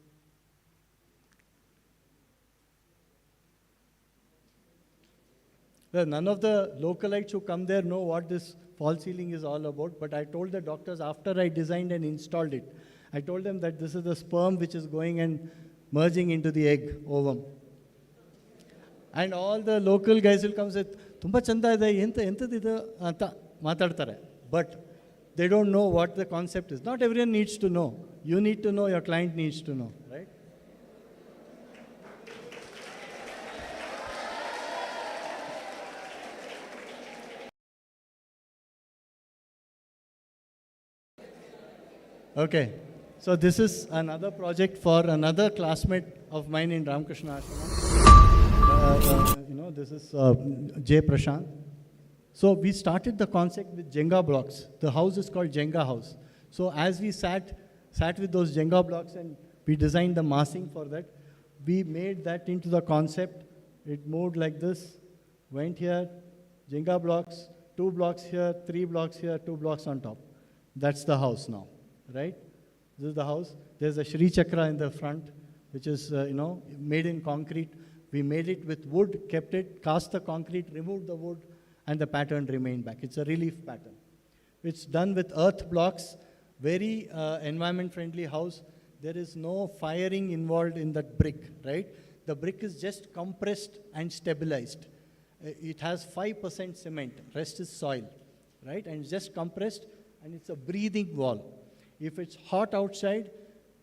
Well, none of the localites who come there know what this false ceiling is all about, but I told the doctors after I designed and installed it, I told them that this is the sperm which is going and merging into the egg ovum. And all the local guys will come and say, "Tumba chanda ide, entadidu anta matadtare." But they don't know what the concept is. Not everyone needs to know. You need to know, your client needs to know, right? Okay, so this is another project for another classmate of mine in Ramakrishna Ashram. This is Jay Prashant. So we started the concept with Jenga blocks. The house is called Jenga house. So as we sat with those Jenga blocks and we designed the massing for that, we made that into the concept. It moved like this, went here, Jenga blocks, 2 blocks here, 3 blocks here, 2 blocks on top. That's the house now, right? This is the house. There's a Shri Chakra in the front, which is, made in concrete. We made it with wood, kept it, cast the concrete, removed the wood, and the pattern remained back. It's a relief pattern. It's done with earth blocks, very environment-friendly house. There is no firing involved in that brick, right? The brick is just compressed and stabilized. It has 5% cement, rest is soil, right? And it's just compressed, and it's a breathing wall. If it's hot outside,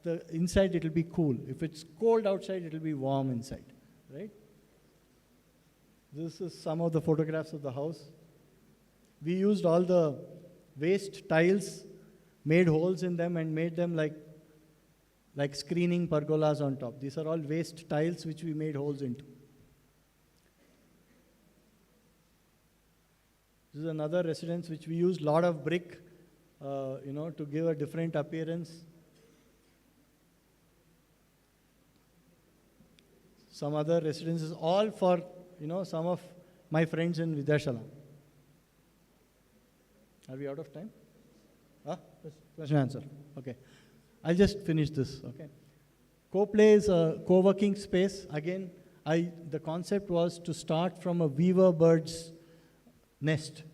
the inside it will be cool. If it's cold outside, it will be warm inside, right? This is some of the photographs of the house. We used all the waste tiles, made holes in them and made them like screening pergolas on top. These are all waste tiles which we made holes into. This is another residence which we used a lot of brick, to give a different appearance. Some other residences, all for some of my friends in Vidyashala. Are we out of time? Question answer. Okay. I'll just finish this. Okay. Co-play is a co-working space. Again, the concept was to start from a weaver bird's nest.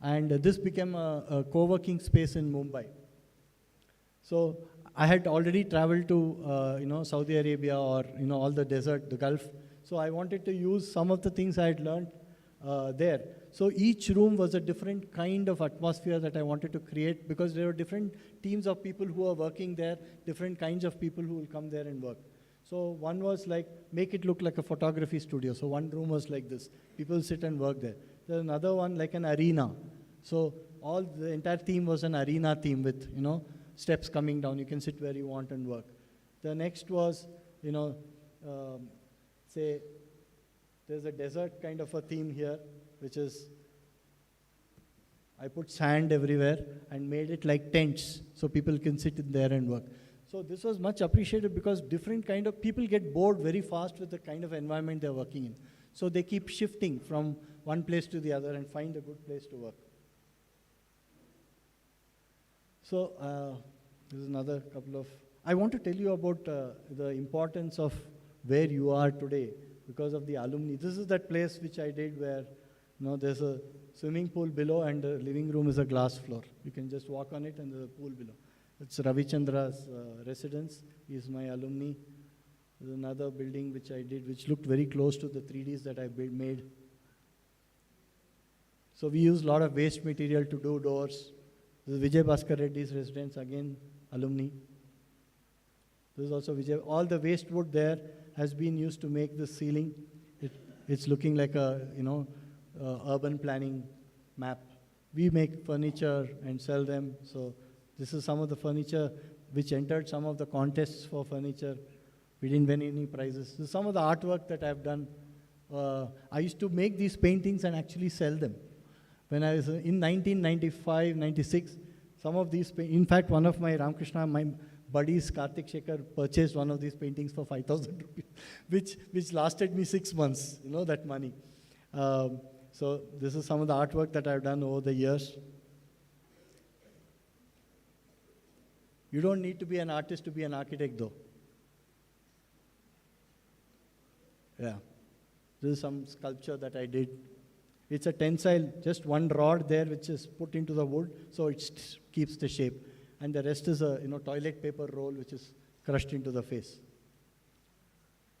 And this became a co-working space in Mumbai. So I had already traveled to Saudi Arabia or all the desert, the Gulf. So I wanted to use some of the things I had learned there. So each room was a different kind of atmosphere that I wanted to create, because there were different teams of people who are working there, different kinds of people who will come there and work. So one was like, make it look like a photography studio. So one room was like this. People sit and work there. There's another one like an arena. So the entire theme was an arena theme with, steps coming down. You can sit where you want and work. The next was, say, there's a desert kind of a theme here, which is, I put sand everywhere and made it like tents so people can sit in there and work. So this was much appreciated because different kind of people get bored very fast with the kind of environment they're working in. So they keep shifting from one place to the other and find a good place to work. So this is another couple of, I want to tell you about the importance of where you are today because of the alumni. This is that place which I did where there's a swimming pool below and the living room is a glass floor. You can just walk on it and there's a pool below. It's Ravichandra's residence. He is my alumni. There's another building which I did which looked very close to the 3Ds that I made. So we use a lot of waste material to do doors. This is Vijay Bhaskar Reddy's residence, again, alumni. This is also Vijay. All the waste wood there has been used to make this ceiling. It's looking like a, urban planning map. We make furniture and sell them. So this is some of the furniture which entered some of the contests for furniture. We didn't win any prizes. This is some of the artwork that I've done. I used to make these paintings and actually sell them. When I was in 1995, 96, some of these, in fact, one of my Ramakrishna, my buddies, KARTHIK Shekhar, purchased one of these paintings for 5,000 rupees, which lasted me 6 months, that money. So this is some of the artwork that I've done over the years. You don't need to be an artist to be an architect, though. Yeah. This is some sculpture that I did. It's a tensile, just one rod there which is put into the wood, so it keeps the shape. And the rest is a toilet paper roll which is crushed into the face.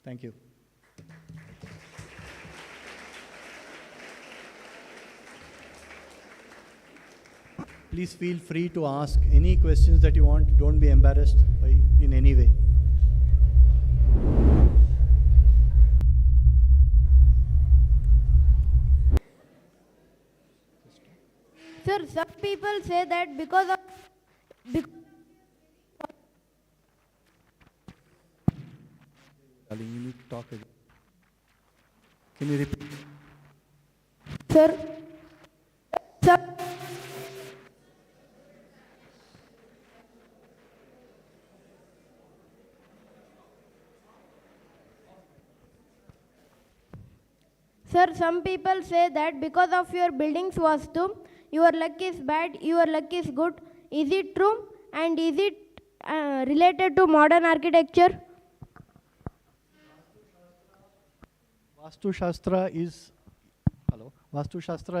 Thank you. Please feel free to ask any questions that you want. Don't be embarrassed in any way. Sir, some people say that because of Darling, you need to talk again. Can you repeat? Sir, some people say that because of your building's vastu, your luck is bad, your luck is good. Is it true? And is it related to modern architecture? Vastu Shastra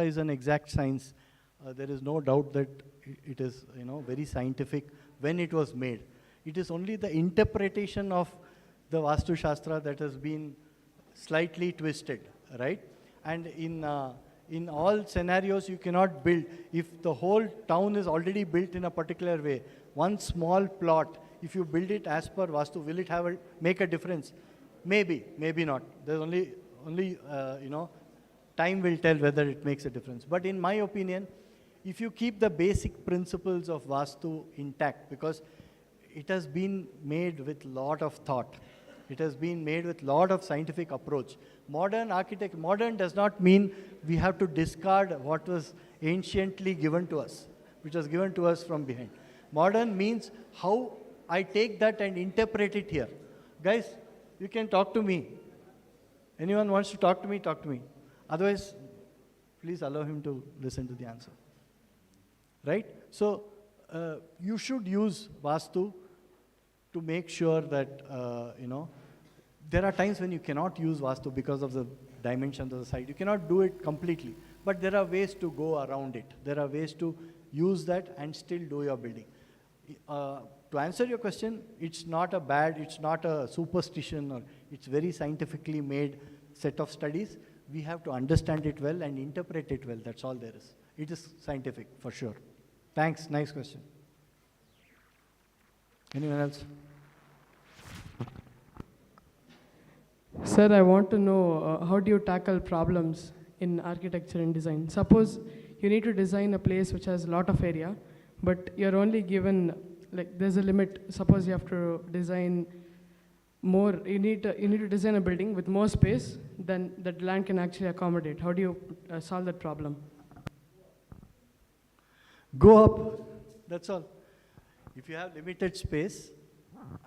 is an exact science. There is no doubt that it is very scientific when it was made. It is only the interpretation of the Vastu Shastra that has been slightly twisted, right? And in all scenarios, you cannot build. If the whole town is already built in a particular way, one small plot, if you build it as per Vastu, will it make a difference? Maybe, maybe not. There's only time will tell whether it makes a difference. But in my opinion, if you keep the basic principles of Vastu intact, because it has been made with lot of thought, it has been made with lot of scientific approach. Modern does not mean we have to discard what was anciently given to us, which was given to us from behind. Modern means how I take that and interpret it here. Guys, you can talk to me. Anyone wants to talk to me, talk to me. Otherwise, please allow him to listen to the answer. Right? So, you should use Vastu to make sure that, there are times when you cannot use Vastu because of the dimensions of the site. You cannot do it completely. But there are ways to go around it. There are ways to use that and still do your building. To answer your question, it's not a superstition, or it's very scientifically made set of studies. We have to understand it well and interpret it well. That's all there is. It is scientific, for sure. Thanks. Nice question. Anyone else? Sir, I want to know how do you tackle problems in architecture and design? Suppose you need to design a place which has a lot of area, but you're only given, there's a limit. Suppose you have to design more, you need to design a building with more space than that land can actually accommodate. How do you solve that problem? Go up, that's all. If you have limited space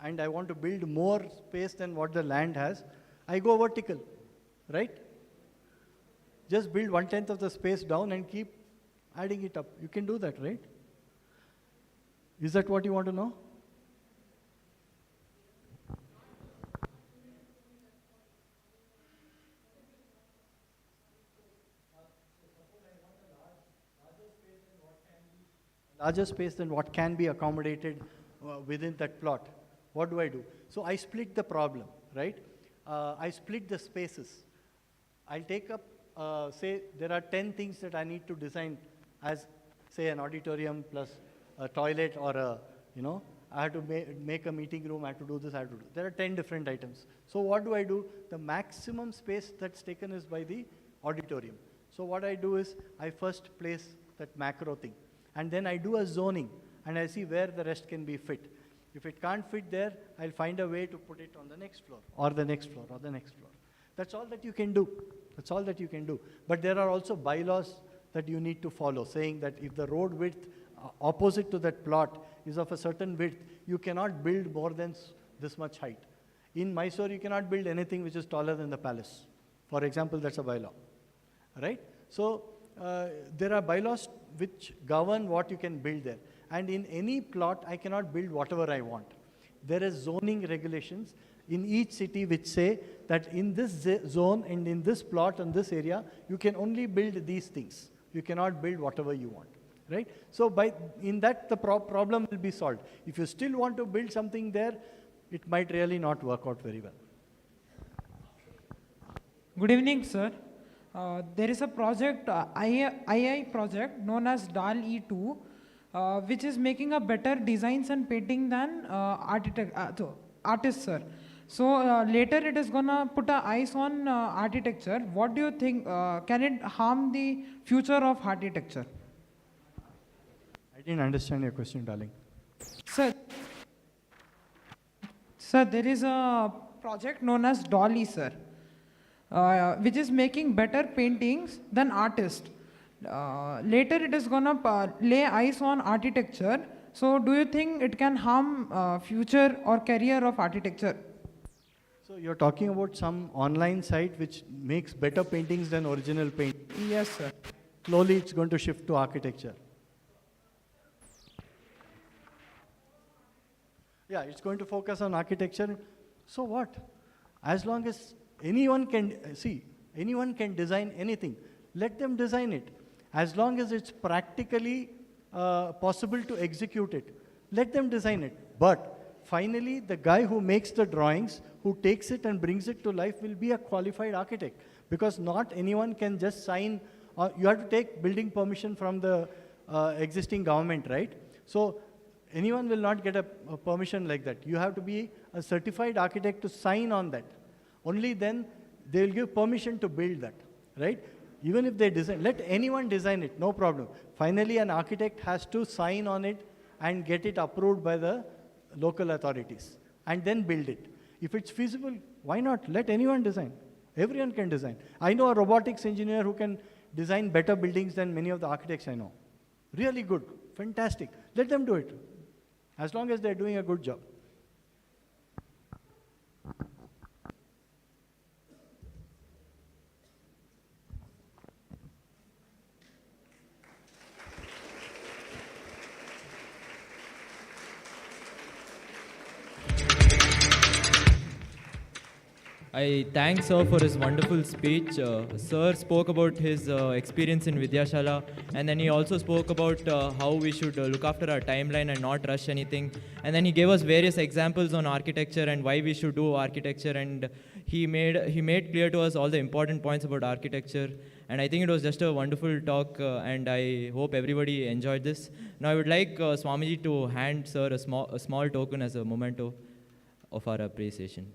and I want to build more space than what the land has, I go vertical, right? Just build 1/10 of the space down and keep adding it up. You can do that, right? Is that what you want to know? Larger space than what can be accommodated within that plot. What do? So I split the problem, right? I split the spaces. I'll take up say there are 10 things that I need to design as, say, an auditorium plus a toilet or a, I have to make a meeting room, I have to do this, I have to do. There are 10 different items. So what do? The maximum space that's taken is by the auditorium. So what I do is I first place that macro thing. And then I do a zoning and I see where the rest can be fit. If it can't fit there, I'll find a way to put it on the next floor or the next floor or the next floor. That's all that you can do. That's all that you can do. But there are also bylaws that you need to follow, saying that if the road width opposite to that plot is of a certain width, you cannot build more than this much height. In Mysore, you cannot build anything which is taller than the palace. For example, that's a bylaw, right? So there are bylaws which govern what you can build there. And in any plot, I cannot build whatever I want. There is zoning regulations in each city which say that in this zone and in this plot and this area, you can only build these things. You cannot build whatever you want, right? So in that, the problem will be solved. If you still want to build something there, it might really not work out very well. Good evening, sir. There is a project, II project known as DAL E2, which is making a better designs and painting than artists, sir. So later it is gonna put a eyes on architecture. What do you think? Can it harm the future of architecture? I didn't understand your question, darling. Sir, there is a project known as Dolly, sir, which is making better paintings than artists. Later it is gonna lay eyes on architecture. So do you think it can harm future or career of architecture? So you're talking about some online site which makes better paintings than original paint. Yes, sir. Slowly it's going to shift to architecture. Yeah, it's going to focus on architecture. So what? As long as anyone can design anything, let them design it. As long as it's practically possible to execute it, let them design it. But finally, the guy who makes the drawings, who takes it and brings it to life will be a qualified architect. Because not anyone can just sign, you have to take building permission from the existing government, right? So anyone will not get a permission like that. You have to be a certified architect to sign on that. Only then they will give permission to build that, right? Even if they design, let anyone design it, no problem. Finally, an architect has to sign on it and get it approved by the local authorities and then build it. If it's feasible, why not? Let anyone design. Everyone can design. I know a robotics engineer who can design better buildings than many of the architects I know. Really good, fantastic. Let them do it, as long as they're doing a good job. I thank Sir for his wonderful speech. Sir spoke about his experience in Vidyashala, and then he also spoke about how we should look after our timeline and not rush anything. And then he gave us various examples on architecture and why we should do architecture, and he made clear to us all the important points about architecture. And I think it was just a wonderful talk, and I hope everybody enjoyed this. Now I would like Swamiji to hand Sir a small token as a memento of our appreciation.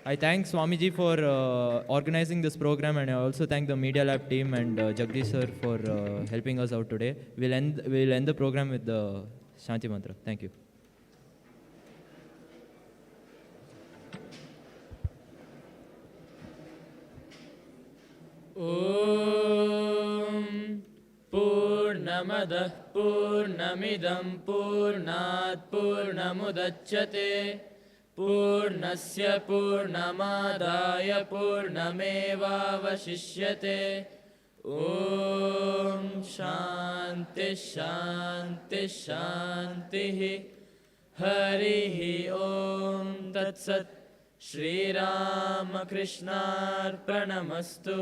I thank Swamiji for organizing this program, and I also thank the Media Lab team and Jagdish sir for helping us out today. We'll end the program with the Shanti Mantra. Thank you. Om Purna पूर्णमदः पूर्णमिदं पूर्णात् पूर्णमुदच्यते पूर्णस्य पूर्णमादाय पूर्णमेवावशिष्यते ॐ शान्ति शान्ति शान्तिः हरिः ॐ तत्सत् श्रीरामकृष्णार्पणमस्तु।